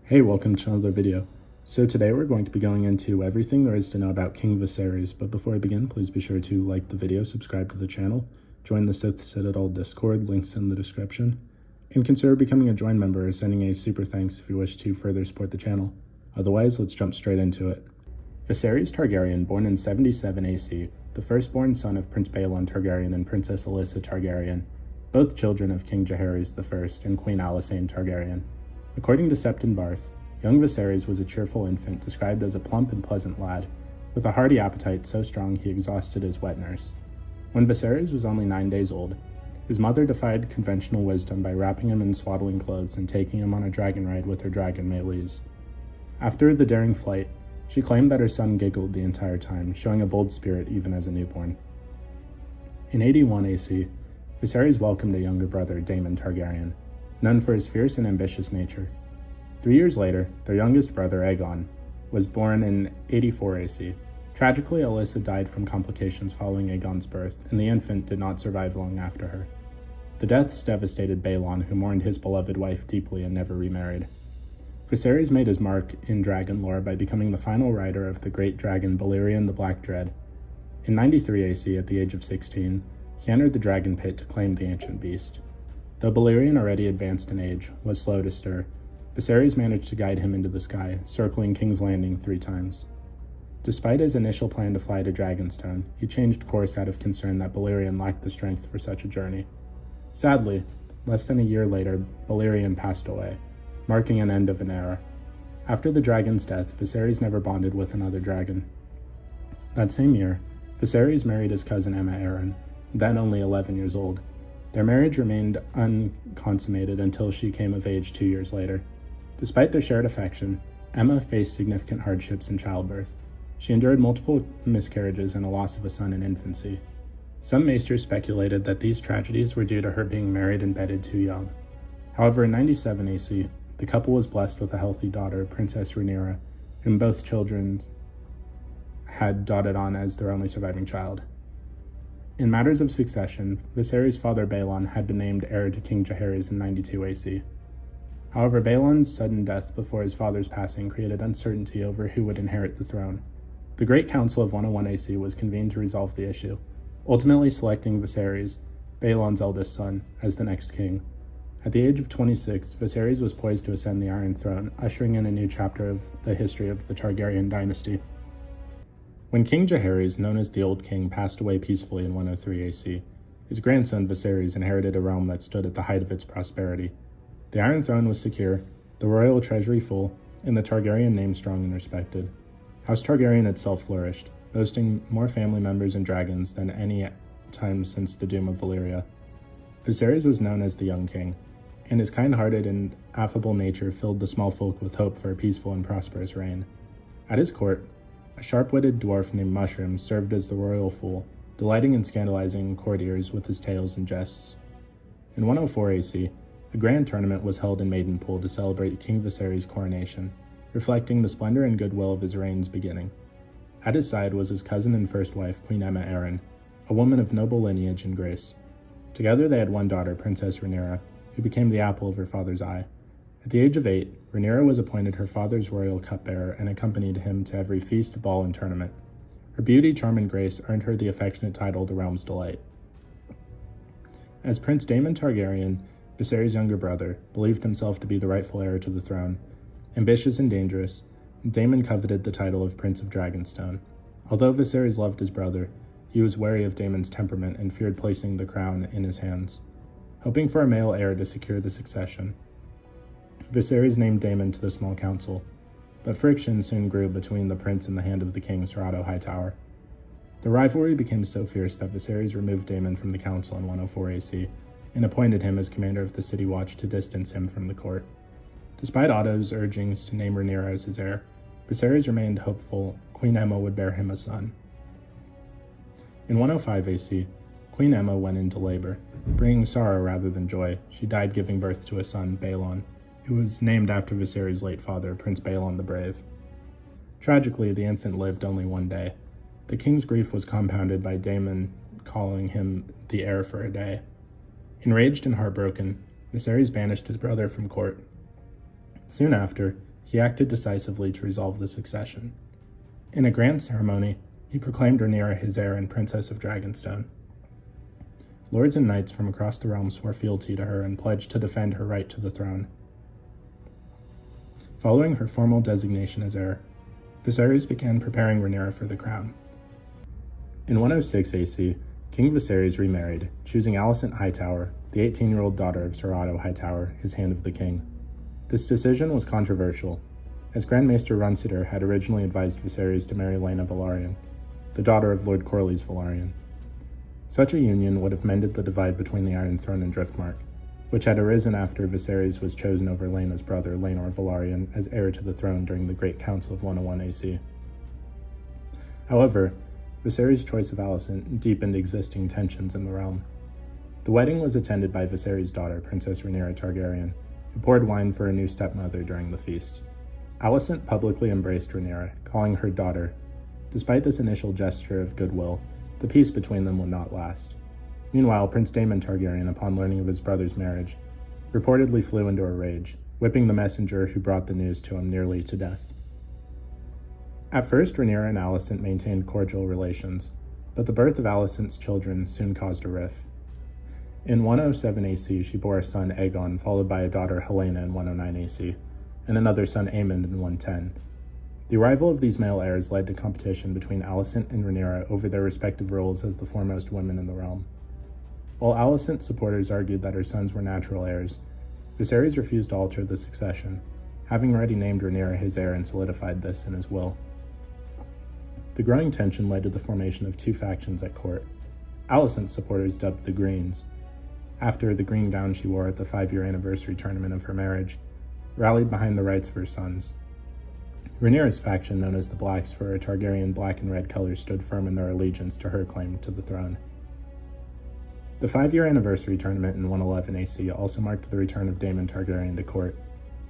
Hey, welcome to another video. So today we're going to be going into everything there is to know about King Viserys, but before I begin, please be sure to like the video, subscribe to the channel, join the Sith Citadel Discord, links in the description, and consider becoming a join member or sending a super thanks if you wish to further support the channel. Otherwise, let's jump straight into it. Viserys Targaryen, born in 77 AC, the firstborn son of Prince Baelon Targaryen and Princess Alyssa Targaryen, both children of King Jaehaerys I and Queen Alysanne Targaryen. According to Septon Barth, young Viserys was a cheerful infant described as a plump and pleasant lad, with a hearty appetite so strong he exhausted his wet nurse. When Viserys was only 9 days old, his mother defied conventional wisdom by wrapping him in swaddling clothes and taking him on a dragon ride with her dragon Meleys. After the daring flight, she claimed that her son giggled the entire time, showing a bold spirit even as a newborn. In 81 AC, Viserys welcomed a younger brother, Daemon Targaryen, known for his fierce and ambitious nature. 3 years later, their youngest brother, Aegon, was born in 84 AC. Tragically, Alyssa died from complications following Aegon's birth, and the infant did not survive long after her. The deaths devastated Baelon, who mourned his beloved wife deeply and never remarried. Viserys made his mark in dragon lore by becoming the final rider of the great dragon Balerion the Black Dread. In 93 AC, at the age of 16, he entered the dragon pit to claim the ancient beast. Though Balerion, already advanced in age, was slow to stir, Viserys managed to guide him into the sky, circling King's Landing 3 times. Despite his initial plan to fly to Dragonstone, he changed course out of concern that Balerion lacked the strength for such a journey. Sadly, less than a year later, Balerion passed away, marking an end of an era. After the dragon's death, Viserys never bonded with another dragon. That same year, Viserys married his cousin Aemma Arryn, then only 11 years old. Their marriage remained unconsummated until she came of age 2 years later. Despite their shared affection, Aemma faced significant hardships in childbirth. She endured multiple miscarriages and a loss of a son in infancy. Some maesters speculated that these tragedies were due to her being married and bedded too young. However, in 97 AC, the couple was blessed with a healthy daughter, Princess Rhaenyra, whom both children had dotted on as their only surviving child. In matters of succession, Viserys' father Baelon had been named heir to King Jaehaerys in 92 AC. However, Baelon's sudden death before his father's passing created uncertainty over who would inherit the throne. The Great Council of 101 AC was convened to resolve the issue, ultimately selecting Viserys, Baelon's eldest son, as the next king. At the age of 26, Viserys was poised to ascend the Iron Throne, ushering in a new chapter of the history of the Targaryen dynasty. When King Jaehaerys, known as the Old King, passed away peacefully in 103 AC, his grandson Viserys inherited a realm that stood at the height of its prosperity. The Iron Throne was secure, the royal treasury full, and the Targaryen name strong and respected. House Targaryen itself flourished, boasting more family members and dragons than any time since the doom of Valyria. Viserys was known as the Young King, and his kind-hearted and affable nature filled the small folk with hope for a peaceful and prosperous reign. At his court, a sharp-witted dwarf named Mushroom served as the royal fool, delighting in scandalizing courtiers with his tales and jests. In 104 AC, a grand tournament was held in Maidenpool to celebrate King Viserys' coronation, reflecting the splendor and goodwill of his reign's beginning. At his side was his cousin and first wife, Queen Aemma Arryn, a woman of noble lineage and grace. Together they had one daughter, Princess Rhaenyra, who became the apple of her father's eye. At the age of 8, Rhaenyra was appointed her father's royal cupbearer and accompanied him to every feast, ball, and tournament. Her beauty, charm, and grace earned her the affectionate title the realm's delight. As Prince Daemon Targaryen, Viserys' younger brother, believed himself to be the rightful heir to the throne. Ambitious and dangerous, Daemon coveted the title of Prince of Dragonstone. Although Viserys loved his brother, he was wary of Daemon's temperament and feared placing the crown in his hands. Hoping for a male heir to secure the succession, Viserys named Daemon to the small council, but friction soon grew between the prince and the Hand of the King, Serrato Hightower. The rivalry became so fierce that Viserys removed Daemon from the council in 104 AC and appointed him as commander of the City Watch to distance him from the court. Despite Otto's urgings to name Rhaenyra as his heir, Viserys remained hopeful Queen Aemma would bear him a son. In 105 AC, Queen Aemma went into labor. Bringing sorrow rather than joy, she died giving birth to a son, Baelon, who was named after Viserys' late father, Prince Baelon the Brave. Tragically, the infant lived only 1 day. The king's grief was compounded by Daemon calling him the heir for a day. Enraged and heartbroken, Viserys banished his brother from court. Soon after, he acted decisively to resolve the succession. In a grand ceremony, he proclaimed Rhaenyra his heir and Princess of Dragonstone. Lords and knights from across the realm swore fealty to her and pledged to defend her right to the throne. Following her formal designation as heir, Viserys began preparing Rhaenyra for the crown. In 106 AC, King Viserys remarried, choosing Alicent Hightower, the 18-year-old daughter of Ser Otto Hightower, his Hand of the King. This decision was controversial, as Grand Maester Runciter had originally advised Viserys to marry Lena Velaryon, the daughter of Lord Corlys Velaryon. Such a union would have mended the divide between the Iron Throne and Driftmark, which had arisen after Viserys was chosen over Laena's brother Laenor Velaryon as heir to the throne during the Great Council of 101 AC. However, Viserys' choice of Alicent deepened existing tensions in the realm. The wedding was attended by Viserys' daughter, Princess Rhaenyra Targaryen, who poured wine for her new stepmother during the feast. Alicent publicly embraced Rhaenyra, calling her daughter. Despite this initial gesture of goodwill, the peace between them would not last. Meanwhile, Prince Daemon Targaryen, upon learning of his brother's marriage, reportedly flew into a rage, whipping the messenger who brought the news to him nearly to death. At first, Rhaenyra and Alicent maintained cordial relations, but the birth of Alicent's children soon caused a rift. In 107 AC, she bore a son, Aegon, followed by a daughter, Helaena, in 109 AC, and another son, Aemond, in 110. The arrival of these male heirs led to competition between Alicent and Rhaenyra over their respective roles as the foremost women in the realm. While Alicent's supporters argued that her sons were natural heirs, Viserys refused to alter the succession, having already named Rhaenyra his heir and solidified this in his will. The growing tension led to the formation of two factions at court. Alicent's supporters, dubbed the Greens, after the green gown she wore at the 5-year anniversary tournament of her marriage, rallied behind the rights of her sons. Rhaenyra's faction, known as the Blacks for her Targaryen black and red colors, stood firm in their allegiance to her claim to the throne. The 5-year anniversary tournament in 111 AC also marked the return of Daemon Targaryen to court.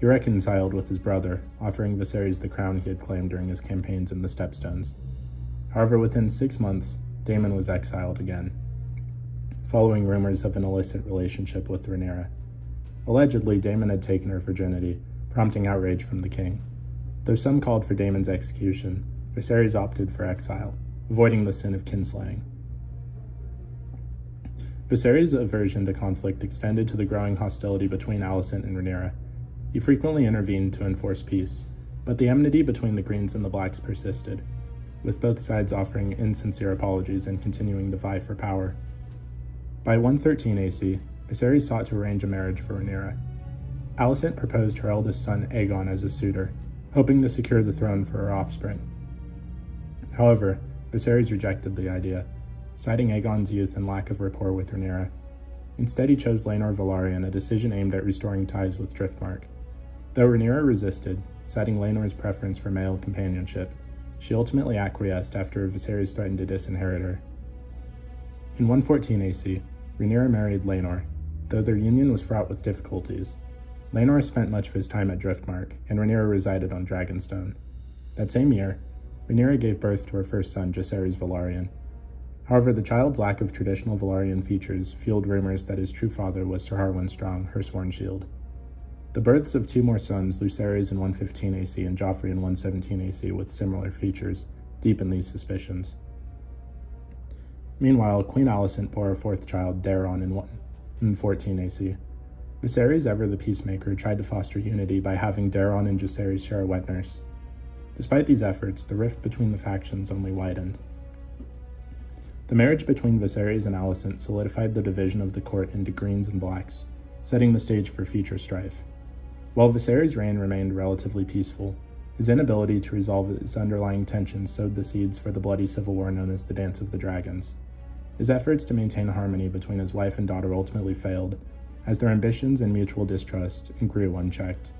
He reconciled with his brother, offering Viserys the crown he had claimed during his campaigns in the Stepstones. However, within 6 months, Daemon was exiled again, following rumors of an illicit relationship with Rhaenyra. Allegedly, Daemon had taken her virginity, prompting outrage from the king. Though some called for Daemon's execution, Viserys opted for exile, avoiding the sin of kinslaying. Viserys' aversion to conflict extended to the growing hostility between Alicent and Rhaenyra. He frequently intervened to enforce peace, but the enmity between the Greens and the Blacks persisted, with both sides offering insincere apologies and continuing to vie for power. By 113 AC, Viserys sought to arrange a marriage for Rhaenyra. Alicent proposed her eldest son Aegon as a suitor, hoping to secure the throne for her offspring. However, Viserys rejected the idea, citing Aegon's youth and lack of rapport with Rhaenyra. Instead, he chose Laenor Velaryon, a decision aimed at restoring ties with Driftmark. Though Rhaenyra resisted, citing Laenor's preference for male companionship, she ultimately acquiesced after Viserys threatened to disinherit her. In 114 AC, Rhaenyra married Laenor, though their union was fraught with difficulties. Laenor spent much of his time at Driftmark, and Rhaenyra resided on Dragonstone. That same year, Rhaenyra gave birth to her first son, Jacaerys Velaryon. However, the child's lack of traditional Velaryon features fueled rumors that his true father was Ser Harwin Strong, her sworn shield. The births of two more sons, Lucerys in 115 AC and Joffrey in 117 AC, with similar features, deepened these suspicions. Meanwhile, Queen Alicent bore a fourth child, Daeron, in 114 AC. Viserys, ever the peacemaker, tried to foster unity by having Daeron and Jacaerys share a wet nurse. Despite these efforts, the rift between the factions only widened. The marriage between Viserys and Alicent solidified the division of the court into Greens and Blacks, setting the stage for future strife. While Viserys' reign remained relatively peaceful, his inability to resolve its underlying tensions sowed the seeds for the bloody civil war known as the Dance of the Dragons. His efforts to maintain harmony between his wife and daughter ultimately failed, as their ambitions and mutual distrust grew unchecked.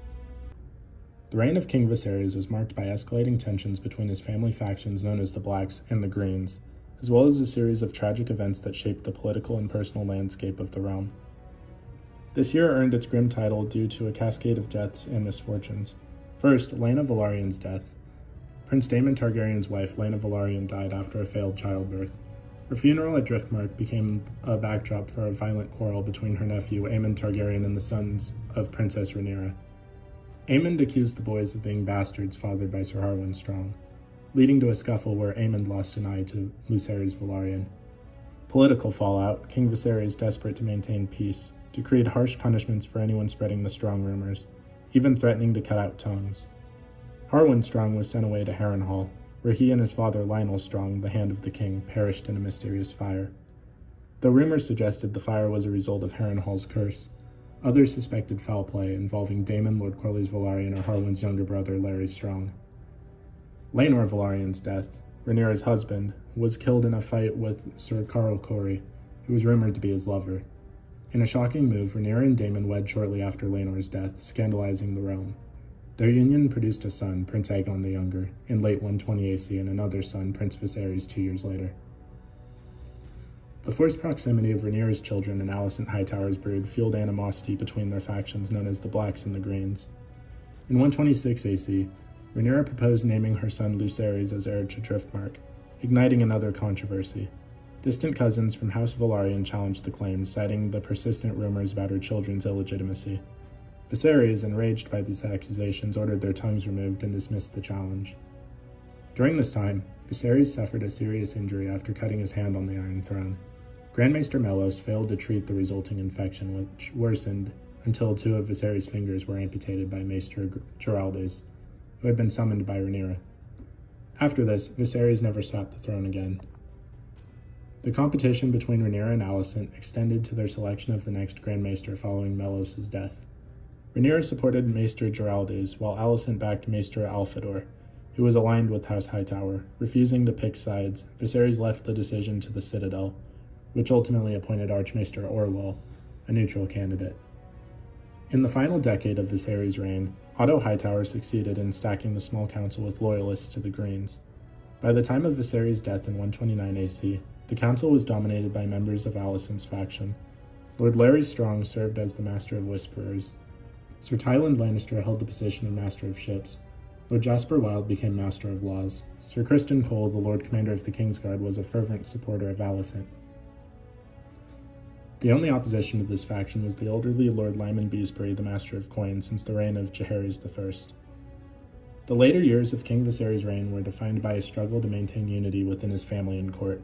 The reign of King Viserys was marked by escalating tensions between his family factions known as the Blacks and the Greens, as well as a series of tragic events that shaped the political and personal landscape of the realm. This year earned its grim title due to a cascade of deaths and misfortunes. First, Lena Velarion's death. Prince Daemon Targaryen's wife, Lena Velaryon, died after a failed childbirth. Her funeral at Driftmark became a backdrop for a violent quarrel between her nephew, Aemon Targaryen, and the sons of Princess Rhaenyra. Aemond accused the boys of being bastards fathered by Sir Harwin Strong, leading to a scuffle where Aemond lost an eye to Viserys Velaryon. Political fallout, King Viserys, desperate to maintain peace, decreed harsh punishments for anyone spreading the Strong rumors, even threatening to cut out tongues. Harwin Strong was sent away to Harrenhal, where he and his father Lionel Strong, the Hand of the King, perished in a mysterious fire. Though rumors suggested the fire was a result of Harrenhal's curse, others suspected foul play involving Daemon, Lord Corlys Velaryon, or Harwin's younger brother Larry Strong. Laenor Velaryon's death, Rhaenyra's husband, was killed in a fight with Sir Carl Corey, who was rumored to be his lover. In a shocking move, Rhaenyra and Daemon wed shortly after Laenor's death, scandalizing the realm. Their union produced a son, Prince Aegon the Younger, in late 120 AC, and another son, Prince Viserys, 2 years later. The forced proximity of Rhaenyra's children and Alicent Hightower's brood fueled animosity between their factions known as the Blacks and the Greens. In 126 AC, Rhaenyra proposed naming her son Lucerys as heir to Driftmark, igniting another controversy. Distant cousins from House Velaryon challenged the claims, citing the persistent rumors about her children's illegitimacy. Viserys, enraged by these accusations, ordered their tongues removed and dismissed the challenge. During this time, Viserys suffered a serious injury after cutting his hand on the Iron Throne. Grand Maester Mellos failed to treat the resulting infection, which worsened until 2 of Viserys' fingers were amputated by Maester Geraldes, who had been summoned by Rhaenyra. After this, Viserys never sat the throne again. The competition between Rhaenyra and Alicent extended to their selection of the next Grand Maester following Mellos' death. Rhaenyra supported Maester Geraldes, while Alicent backed Maester Alfedor, who was aligned with House Hightower. Refusing to pick sides, Viserys left the decision to the Citadel, which ultimately appointed Archmaester Orwell, a neutral candidate. In the final decade of Viserys' reign, Otto Hightower succeeded in stacking the small council with loyalists to the Greens. By the time of Viserys' death in 129 AC, the council was dominated by members of Alicent's faction. Lord Larry Strong served as the Master of Whisperers. Sir Tyland Lannister held the position of Master of Ships. Lord Jasper Wilde became Master of Laws. Sir Criston Cole, the Lord Commander of the Kingsguard, was a fervent supporter of Alicent. The only opposition to this faction was the elderly Lord Lyman Beesbury, the Master of Coin, since the reign of Jaehaerys I. The later years of King Viserys' reign were defined by a struggle to maintain unity within his family and court.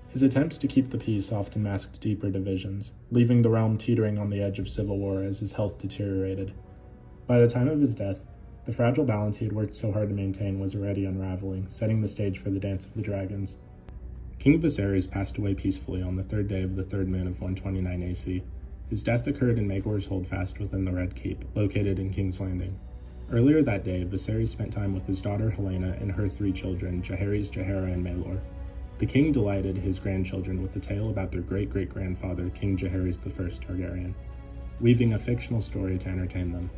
His attempts to keep the peace often masked deeper divisions, leaving the realm teetering on the edge of civil war as his health deteriorated. By the time of his death, the fragile balance he had worked so hard to maintain was already unraveling, setting the stage for the Dance of the Dragons. King Viserys passed away peacefully on the 3rd day of the 3rd moon of 129 AC. His death occurred in Maegor's Holdfast within the Red Keep, located in King's Landing. Earlier that day, Viserys spent time with his daughter Helaena and her 3 children, Jaehaerys, Jaehaera, and Maelor. The king delighted his grandchildren with a tale about their great-great-grandfather, King Jaehaerys I Targaryen, weaving a fictional story to entertain them.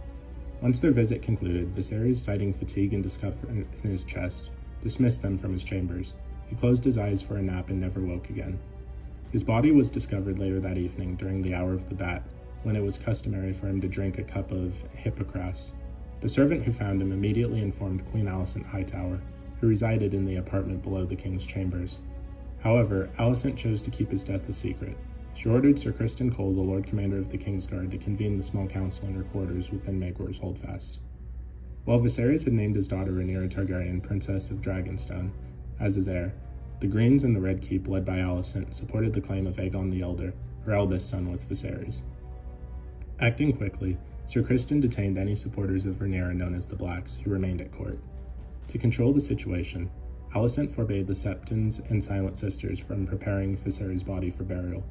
Once their visit concluded, Viserys, citing fatigue and discomfort in his chest, dismissed them from his chambers. He closed his eyes for a nap and never woke again. His body was discovered later that evening during the hour of the bat, when it was customary for him to drink a cup of hippocras. The servant who found him immediately informed Queen Alicent Hightower, who resided in the apartment below the king's chambers. However, Alicent chose to keep his death a secret. She ordered Sir Criston Cole, the Lord Commander of the Kingsguard, to convene the small council in her quarters within Maegor's Holdfast. While Viserys had named his daughter Rhaenyra Targaryen Princess of Dragonstone as his heir, the Greens and the Red Keep, led by Alicent, supported the claim of Aegon the Elder, her eldest son with Viserys. Acting quickly, Sir Criston detained any supporters of Rhaenyra known as the Blacks, who remained at court. To control the situation, Alicent forbade the Septons and Silent Sisters from preparing Viserys' body for burial.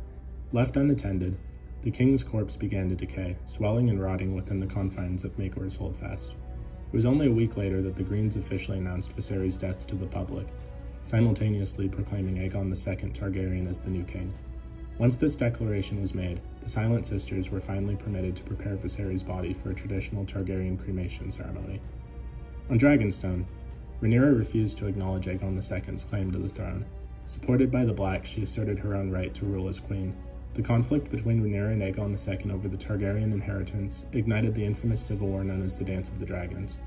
Left unattended, the king's corpse began to decay, swelling and rotting within the confines of Maegor's Holdfast. It was only a week later that the Greens officially announced Viserys' death to the public, simultaneously proclaiming Aegon II Targaryen as the new king. Once this declaration was made, the Silent Sisters were finally permitted to prepare Viserys' body for a traditional Targaryen cremation ceremony. On Dragonstone, Rhaenyra refused to acknowledge Aegon II's claim to the throne. Supported by the Blacks, she asserted her own right to rule as queen. The conflict between Rhaenyra and Aegon II over the Targaryen inheritance ignited the infamous civil war known as the Dance of the Dragons.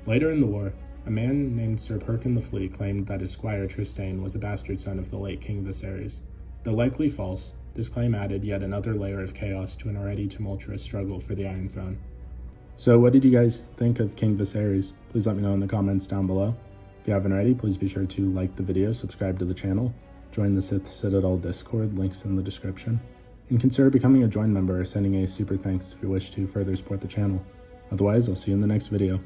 Later in the war, a man named Sir Perkin the Flea claimed that his squire Trystane was a bastard son of the late King Viserys. Though likely false, this claim added yet another layer of chaos to an already tumultuous struggle for the Iron Throne. So what did you guys think of King Viserys? Please let me know in the comments down below. If you haven't already, please be sure to like the video, subscribe to the channel, join the Sith Citadel Discord, links in the description, and consider becoming a join member or sending a super thanks if you wish to further support the channel. Otherwise, I'll see you in the next video.